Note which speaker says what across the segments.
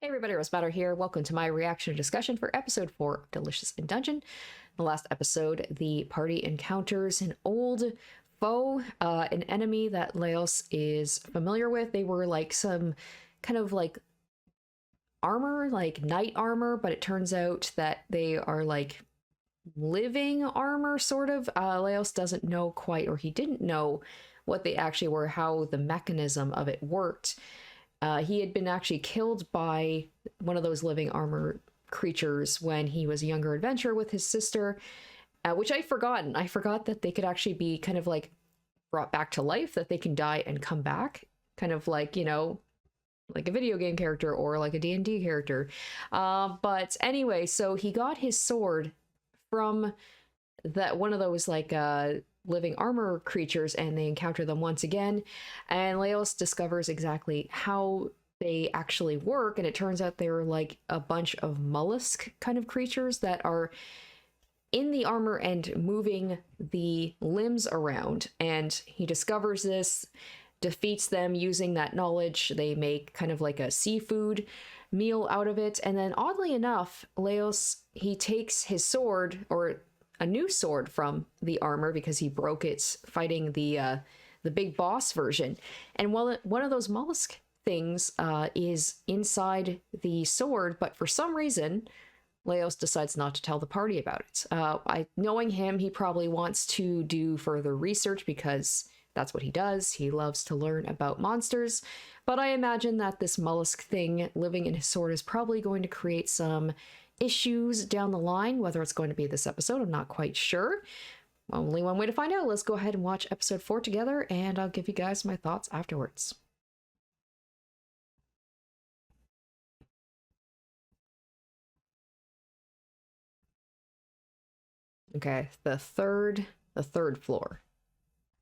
Speaker 1: Hey everybody, Rosematter here. Welcome to my reaction discussion for episode 4 of Delicious in Dungeon. In the last episode, the party encounters an old foe, an enemy that Leos is familiar with. They were like some kind of like armor, like knight armor, but it turns out that they are like living armor, sort of. Leos doesn't know quite, or he didn't know what they actually were, how the mechanism of it worked. He had been actually killed by one of those living armor creatures when he was a younger adventurer with his sister, which I'd forgotten. I forgot that they could actually be kind of like brought back to life, that they can die and come back, kind of like, you know, like a video game character or like a D&D character. But anyway, so he got his sword from that one of those like living armor creatures, and they encounter them once again, and Leos discovers exactly how they actually work, and it turns out they're like a bunch of mollusk kind of creatures that are in the armor and moving the limbs around. And he discovers this, defeats them using that knowledge. They make kind of like a seafood meal out of it, and then oddly enough, Leos, he takes his sword, or a new sword from the armor, because he broke it fighting the big boss version. And while one of those mollusk things is inside the sword, but for some reason Leos decides not to tell the party about it. Knowing him, he probably wants to do further research, because that's what he does. He loves to learn about monsters. But I imagine that this mollusk thing living in his sword is probably going to create some issues down the line. Whether it's going to be this episode, I'm not quite sure. Only one way to find out. Let's go ahead and watch episode 4 together, and I'll give you guys my thoughts afterwards. Okay, the third floor.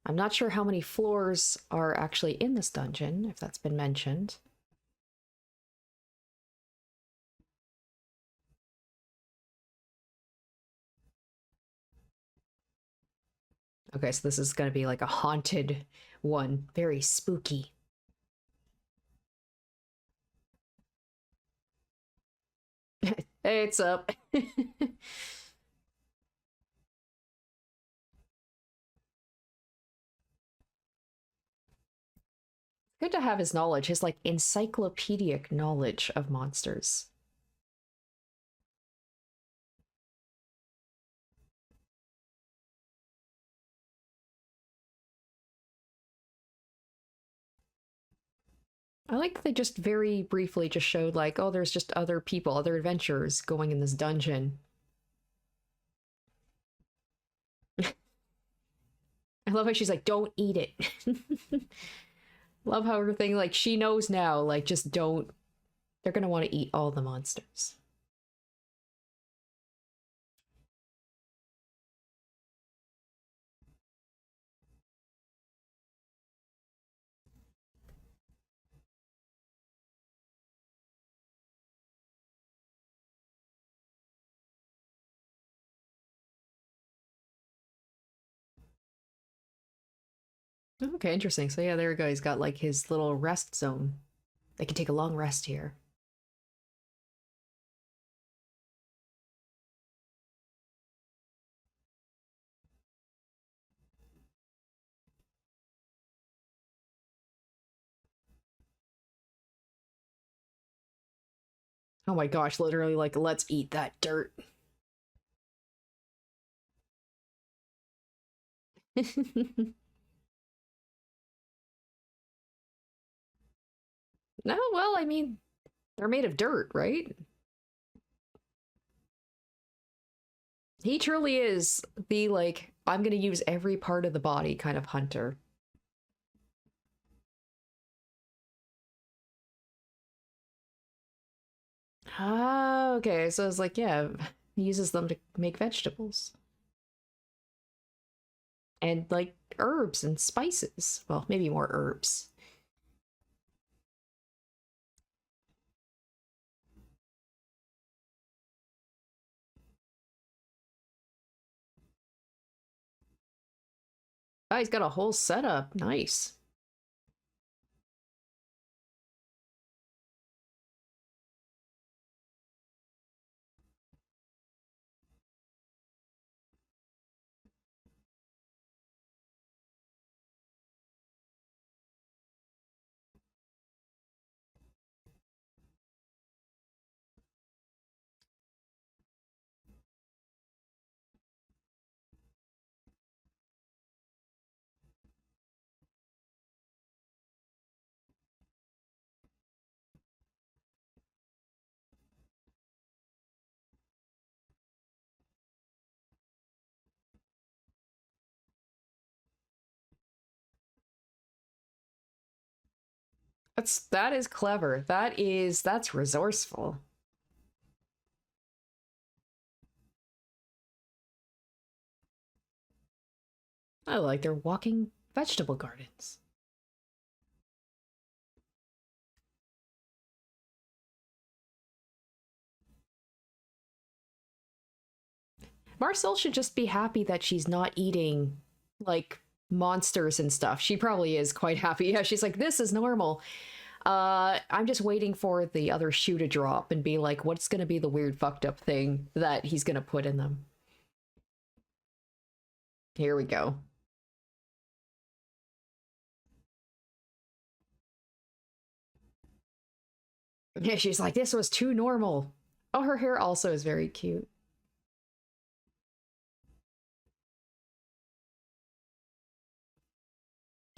Speaker 1: I'm not sure how many floors are actually in this dungeon, if that's been mentioned. Okay, so this is going to be like a haunted one. Very spooky. Hey, it's up. Good to have his knowledge, his like encyclopedic knowledge of monsters. I like they just very briefly just showed like, oh, there's just other people, other adventurers going in this dungeon. I love how she's like, don't eat it. Love how everything, like, she knows now, like, just don't. They're gonna want to eat all the monsters. Okay, interesting. So yeah, there we go. He's got like his little rest zone. They can take a long rest here. Oh my gosh, literally like, let's eat that dirt. No, well, I mean, they're made of dirt, right? He truly is the like, I'm gonna use every part of the body kind of hunter. Ah, okay. So it's like, yeah, he uses them to make vegetables. And like herbs and spices. Well, maybe more herbs. Oh, he's got a whole setup. Nice. That is clever. That's resourceful. I like their walking vegetable gardens. Marcel should just be happy that she's not eating, like, monsters and stuff. She probably is quite happy. Yeah, she's like, this is normal. I'm just waiting for the other shoe to drop and be like, what's gonna be the weird fucked up thing that he's gonna put in them? Here we go. Yeah, she's like, this was too normal. Oh, her hair also is very cute.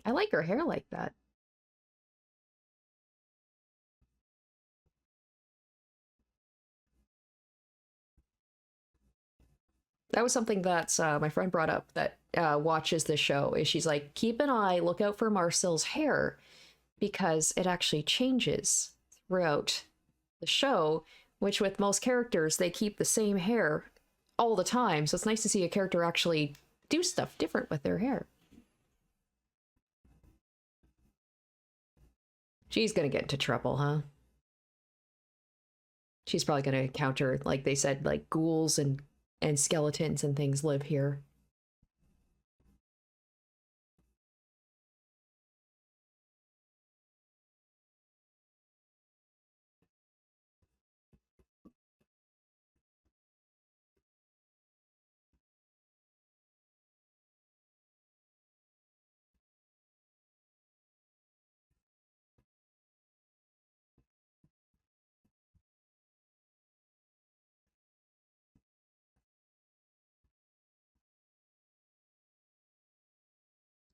Speaker 1: I like her hair like that. That was something that my friend brought up that watches the show. Is she's like, keep an eye, look out for Marcel's hair because it actually changes throughout the show. Which with most characters, they keep the same hair all the time. So it's nice to see a character actually do stuff different with their hair. She's gonna get into trouble, huh? She's probably gonna encounter, like they said, like ghouls and skeletons and things live here.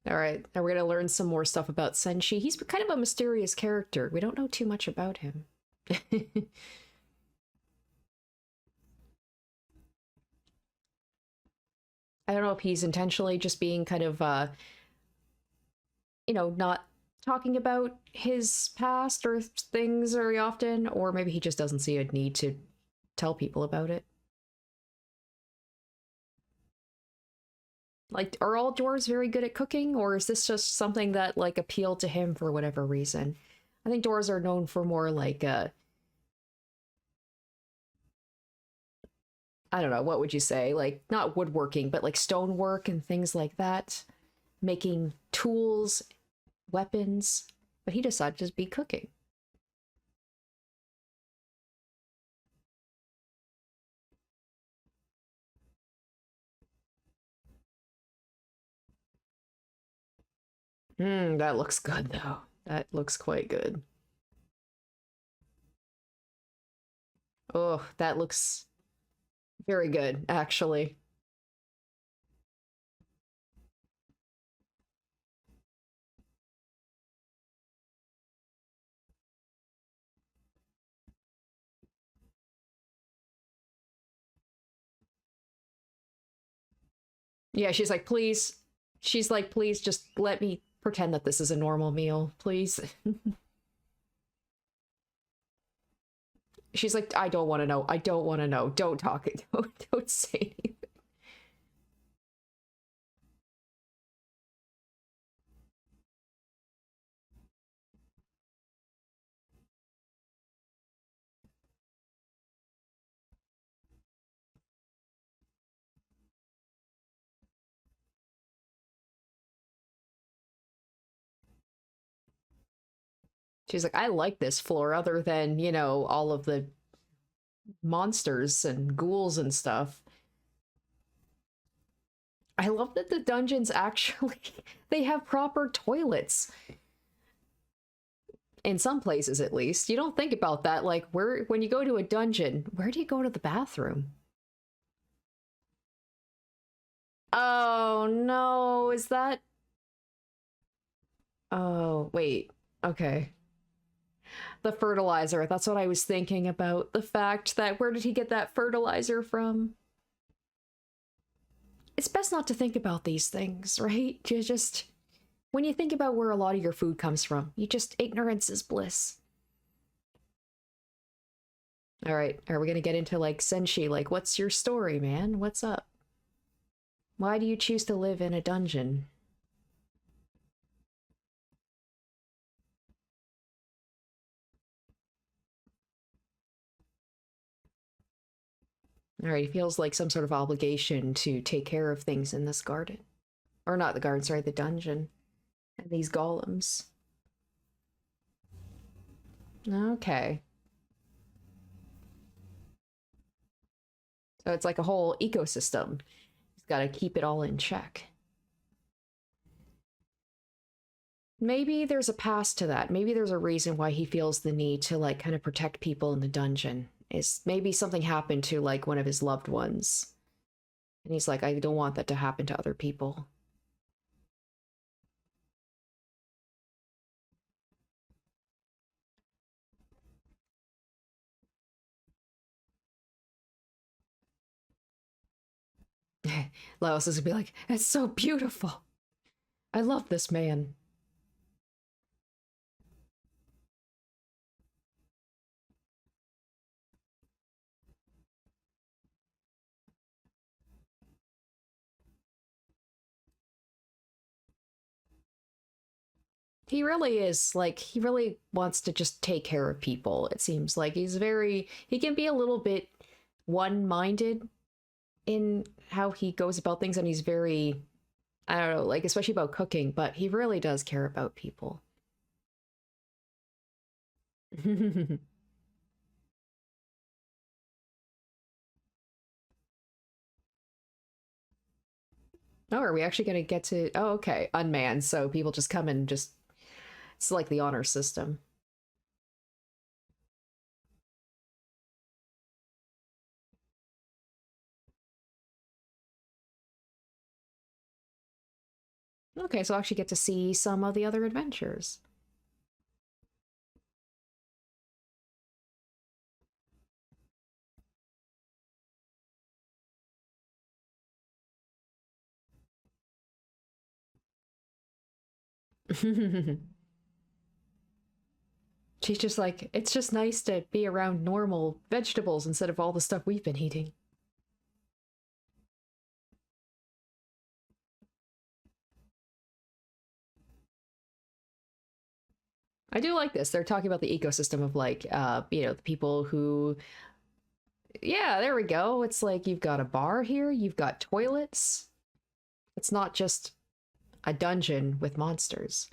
Speaker 1: All right, now we're gonna learn some more stuff about Senshi. He's kind of a mysterious character. We don't know too much about him. I don't know if he's intentionally just being kind of, not talking about his past or things very often, or maybe he just doesn't see a need to tell people about it. Like, are all dwarves very good at cooking, or is this just something that, like, appealed to him for whatever reason? I think dwarves are known for more, like, I don't know, what would you say? Like, not woodworking, but like stonework and things like that. Making tools, weapons. But he decided to be cooking. That looks good, though. That looks quite good. Oh, that looks very good, actually. Yeah, she's like, please. She's like, please just let me pretend that this is a normal meal, please. She's like, I don't want to know. I don't want to know. Don't talk. Don't say anything. She's like, I like this floor other than, all of the monsters and ghouls and stuff. I love that the dungeons actually they have proper toilets. In some places at least. You don't think about that. Like, when you go to a dungeon, where do you go to the bathroom? Oh no, is that Oh, wait. Okay. The fertilizer. That's what I was thinking about. The fact that where did he get that fertilizer from? It's best not to think about these things, right? You just when you think about where a lot of your food comes from, you just ignorance is bliss. All right, are we gonna get into like Senshi? Like, what's your story, man? What's up? Why do you choose to live in a dungeon? All right, he feels like some sort of obligation to take care of things in this garden. Or not the garden, sorry, the dungeon. And these golems. Okay. So it's like a whole ecosystem. He's got to keep it all in check. Maybe there's a past to that. Maybe there's a reason why he feels the need to like kind of protect people in the dungeon. Is maybe something happened to like one of his loved ones. And he's like, I don't want that to happen to other people. Laos is gonna be like, it's so beautiful. I love this man. He really is like he really wants to just take care of people. It seems like he can be a little bit one-minded in how he goes about things, and he's very, I don't know, like especially about cooking, but he really does care about people. Oh, are we actually gonna get to, oh, okay, unmanned, so people just come and just, it's like the honor system. Okay, so I'll actually get to see some of the other adventures. She's just like, it's just nice to be around normal vegetables instead of all the stuff we've been eating. I do like this. They're talking about the ecosystem of like, the people who, yeah, there we go. It's like you've got a bar here, you've got toilets. It's not just a dungeon with monsters.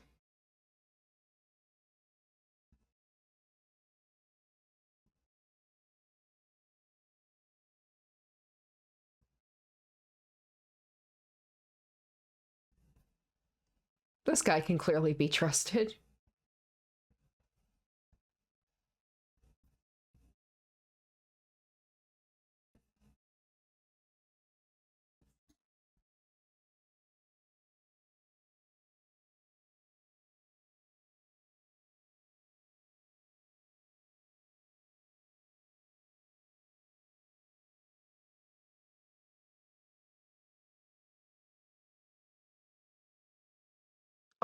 Speaker 1: This guy can clearly be trusted.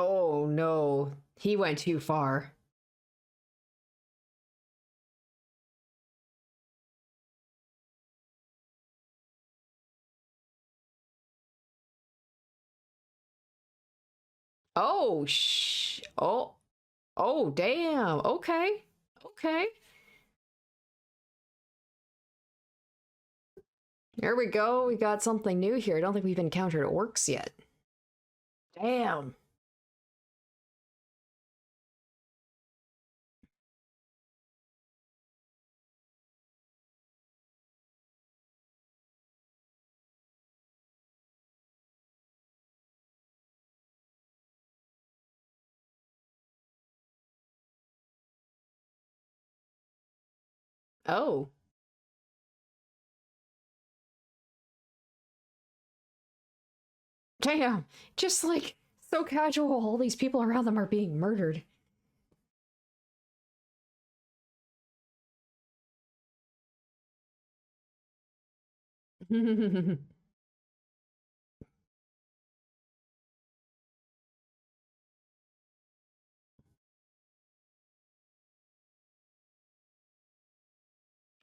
Speaker 1: Oh no, he went too far. Oh, oh, damn. Okay. Okay. There we go. We got something new here. I don't think we've encountered orcs yet. Damn. Oh, damn. Just like so casual, all these people around them are being murdered.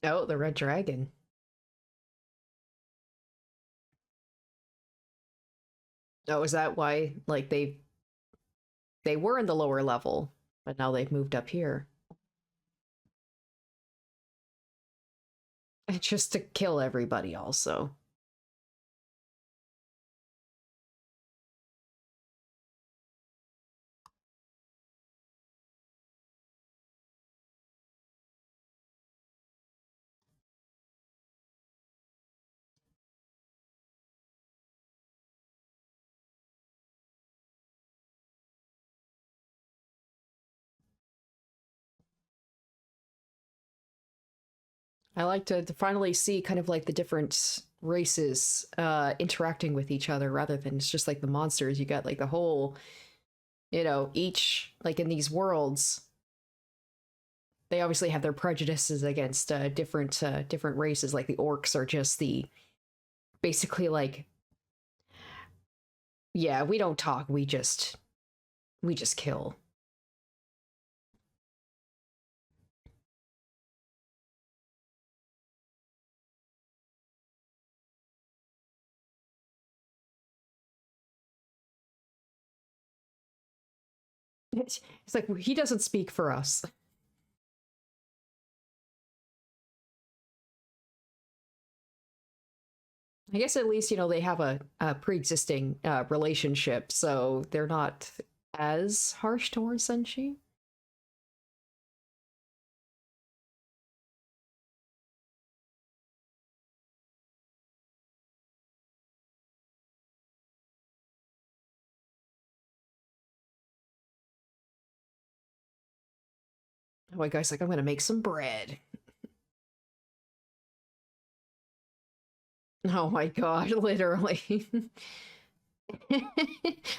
Speaker 1: Oh, the red dragon. Oh, is that why, like, they were in the lower level, but now they've moved up here? Just to kill everybody, also. I like to finally see kind of like the different races interacting with each other rather than it's just like the monsters. You got like the whole, each like in these worlds, they obviously have their prejudices against different races. Like the orcs are just the basically like, yeah, we don't talk, we just kill. It's like he doesn't speak for us. I guess at least they have a pre-existing relationship, so they're not as harsh towards Senshi. Oh my guy's like, I'm gonna make some bread. Oh my god, literally.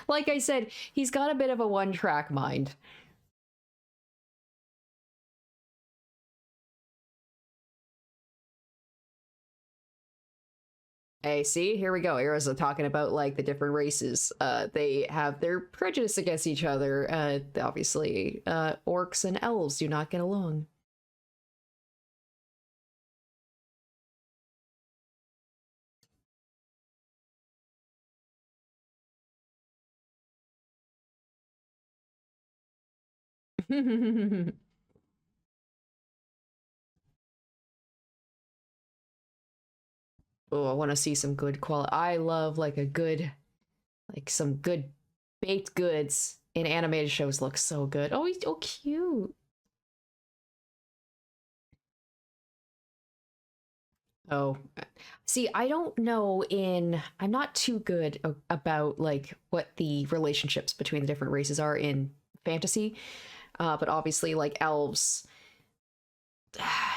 Speaker 1: Like I said, he's got a bit of a one-track mind. Hey, see, here we go. Era's talking about like the different races. They have their prejudice against each other. Obviously, orcs and elves do not get along. Oh, I want to see some good quality. I love like some good baked goods in animated shows. Look so good. Oh, he's so cute. Oh, see, I don't know I'm not too good about like what the relationships between the different races are in fantasy. But obviously like elves,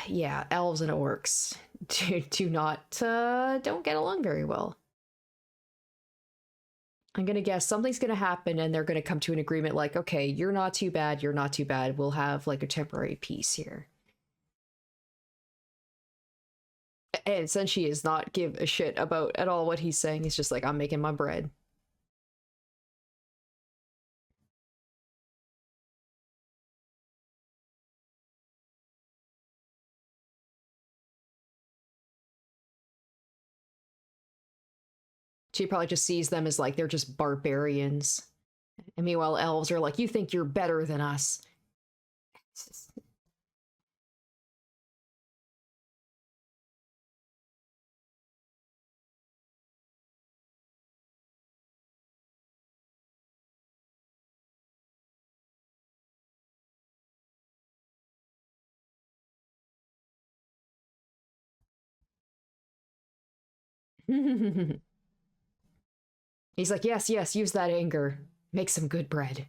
Speaker 1: yeah, elves and orcs do not don't get along very well. I'm gonna guess something's gonna happen and they're gonna come to an agreement like, okay, you're not too bad, you're not too bad. We'll have like a temporary peace here. And Senshi is not give a shit about at all what he's saying. He's just like, I'm making my bread. She probably just sees them as like they're just barbarians. And meanwhile, elves are like, you think you're better than us. He's like, yes, yes, use that anger. Make some good bread.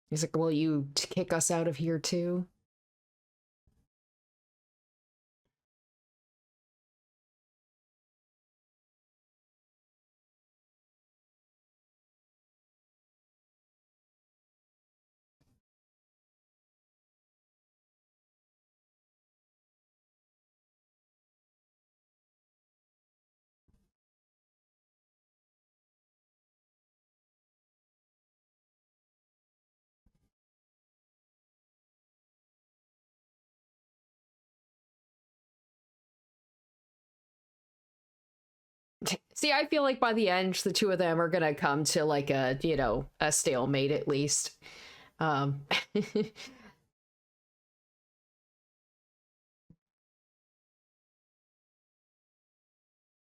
Speaker 1: He's like, will you kick us out of here too? See, I feel like by the end, the two of them are gonna come to like a, you know, a stalemate at least. Um,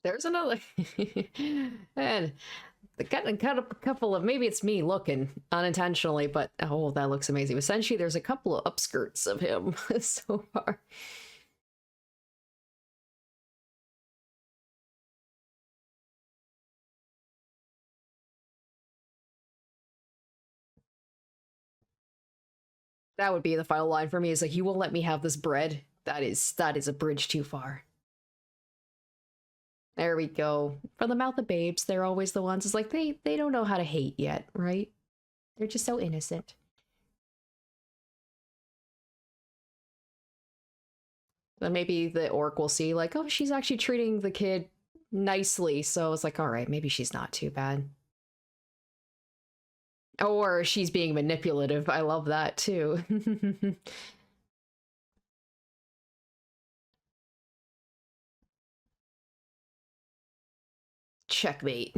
Speaker 1: there's another, and got a couple of, maybe it's me looking unintentionally, but oh, that looks amazing. Essentially, there's a couple of upskirts of him so far. That would be the final line for me. Is like, you won't let me have this bread. That is a bridge too far. There we go. From the mouth of babes, they're always the ones. It's like they don't know how to hate yet, right? They're just so innocent. Then maybe the orc will see like, oh, she's actually treating the kid nicely. So it's like, all right, maybe she's not too bad. Or she's being manipulative. I love that too. Checkmate.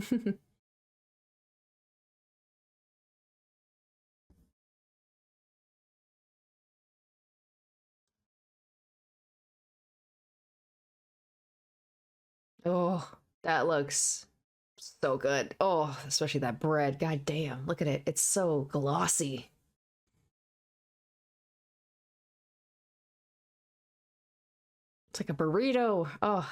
Speaker 1: Oh, that looks so good. Oh, especially that bread. God damn, look at it. It's so glossy. It's like a burrito. Oh.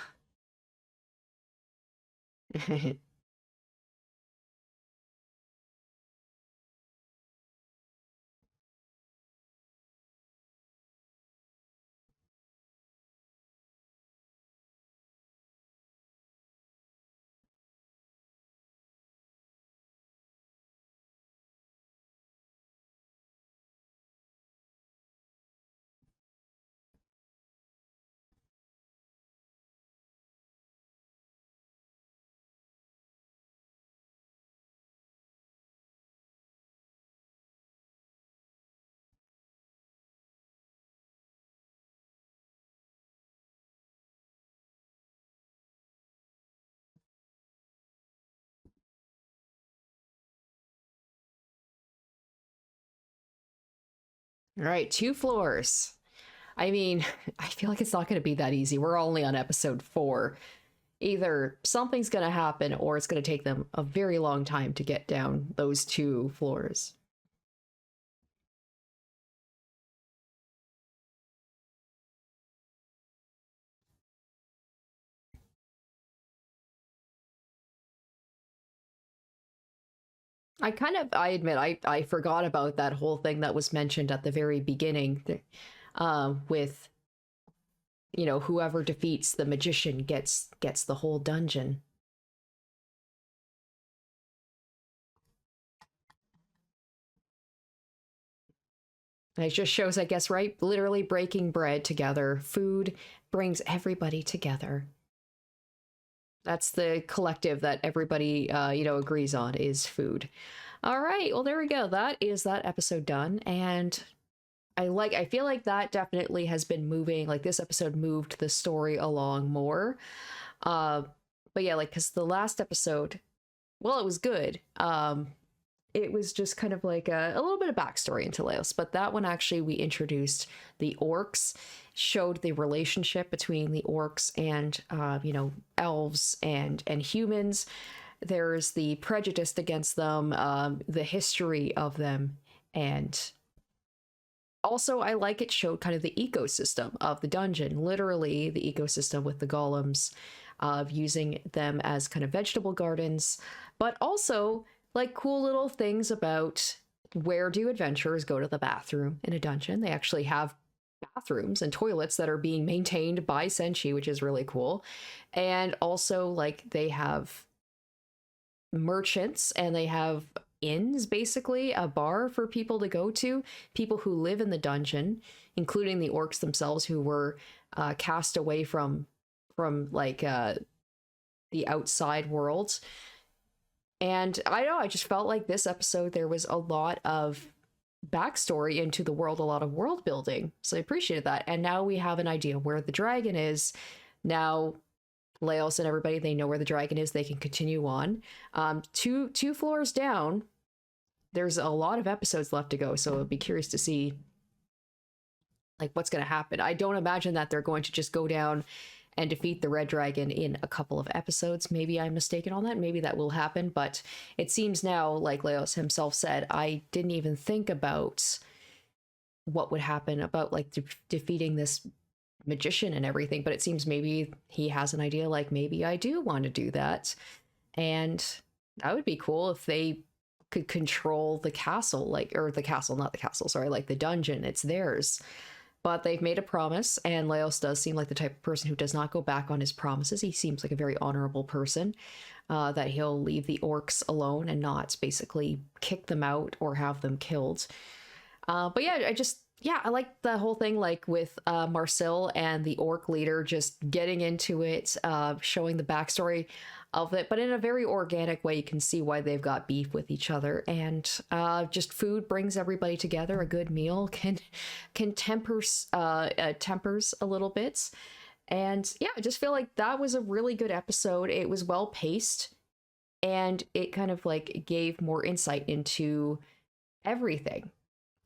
Speaker 1: All right, 2 floors. I mean, I feel like it's not going to be that easy. We're only on episode 4. Either something's going to happen or it's going to take them a very long time to get down those 2 floors. I admit, I forgot about that whole thing that was mentioned at the very beginning, with, you know, whoever defeats the magician gets the whole dungeon. And it just shows, I guess, right? Literally breaking bread together. Food brings everybody together. That's the collective that everybody, you know, agrees on is food. All right, well, there we go. That is that episode done. And I feel like that definitely has been moving, like this episode moved the story along more. Uh, but yeah, like, because the last episode, well, it was good. It was just kind of like a little bit of backstory into Laos, but that one actually we introduced the orcs, showed the relationship between the orcs and you know, elves and humans. There's the prejudice against them, the history of them, and also I like it showed kind of the ecosystem of the dungeon, literally the ecosystem with the golems, of using them as kind of vegetable gardens, but also like cool little things about where do adventurers go to the bathroom in a dungeon. They actually have bathrooms and toilets that are being maintained by Senshi, which is really cool. And also, like, they have merchants and they have inns, basically a bar for people to go to, people who live in the dungeon, including the orcs themselves, who were cast away from like the outside world. And I know, I just felt like this episode there was a lot of backstory into the world, a lot of world building, so I appreciated that. And now we have an idea where the dragon is. Now Laos and everybody, they know where the dragon is. They can continue on. Two floors down, there's a lot of episodes left to go, so I'll be curious to see like what's going to happen. I don't imagine that they're going to just go down and defeat the red dragon in a couple of episodes. Maybe I'm mistaken on that. Maybe that will happen, but it seems now, like Laos himself said, I didn't even think about what would happen about like defeating this magician and everything, but it seems maybe he has an idea, like maybe I do want to do that. And that would be cool if they could control the castle, like, or the castle, not the castle, sorry, like the dungeon, it's theirs. But they've made a promise, and Laos does seem like the type of person who does not go back on his promises. He seems like a very honorable person, that he'll leave the orcs alone and not basically kick them out or have them killed. But yeah, I like the whole thing, like with Marcel and the orc leader just getting into it, showing the backstory of it, but in a very organic way. You can see why they've got beef with each other, and just food brings everybody together. A good meal can tempers a little bit. And yeah, I just feel like that was a really good episode. It was well paced, and it kind of like gave more insight into everything.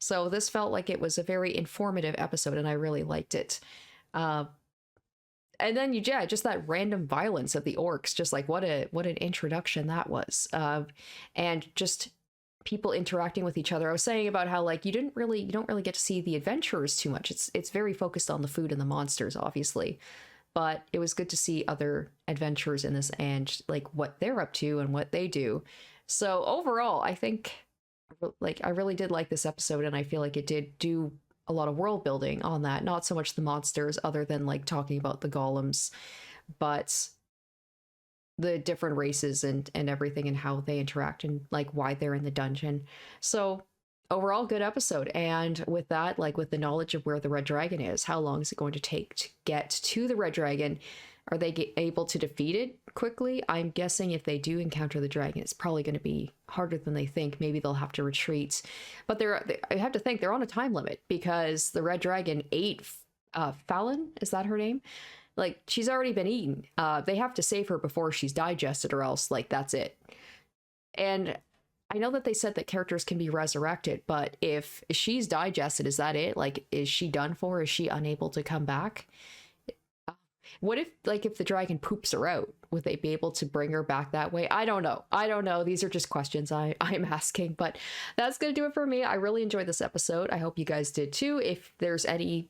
Speaker 1: So this felt like it was a very informative episode, and I really liked it. And then just that random violence of the orcs, just like what an introduction that was. And just people interacting with each other. I was saying about how like you don't really get to see the adventurers too much. It's very focused on the food and the monsters, obviously. But it was good to see other adventurers in this and like what they're up to and what they do. So overall, I think like I really did like this episode, and I feel like it did do a lot of world building on that. Not so much the monsters, other than like talking about the golems, but the different races and everything, and how they interact, and like why they're in the dungeon. So overall, good episode. And with that, like with the knowledge of where the red dragon is, how long is it going to take to get to the red dragon? Are they able to defeat it quickly? I'm guessing if they do encounter the dragon, it's probably going to be harder than they think. Maybe they'll have to retreat. But I have to think they're on a time limit, because the red dragon ate Fallon. Is that her name? Like, she's already been eaten. They have to save her before she's digested, or else, like, that's it. And I know that they said that characters can be resurrected, but if she's digested, is that it? Like, is she done for? Is she unable to come back? What if, like, if the dragon poops her out, would they be able to bring her back that way? I don't know. These are just questions I'm asking, but that's going to do it for me. I really enjoyed this episode. I hope you guys did too. If there's any,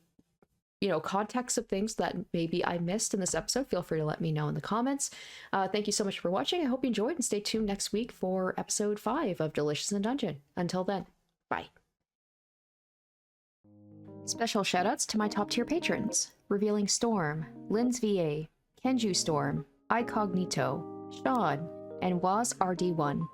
Speaker 1: context of things that maybe I missed in this episode, feel free to let me know in the comments. Thank you so much for watching. I hope you enjoyed, and stay tuned next week for episode 5 of Delicious in Dungeon. Until then, bye. Special shoutouts to my top tier patrons: Revealing Storm, Lynn's VA, Kenju Storm, Icognito, Sean, and Waz RD1.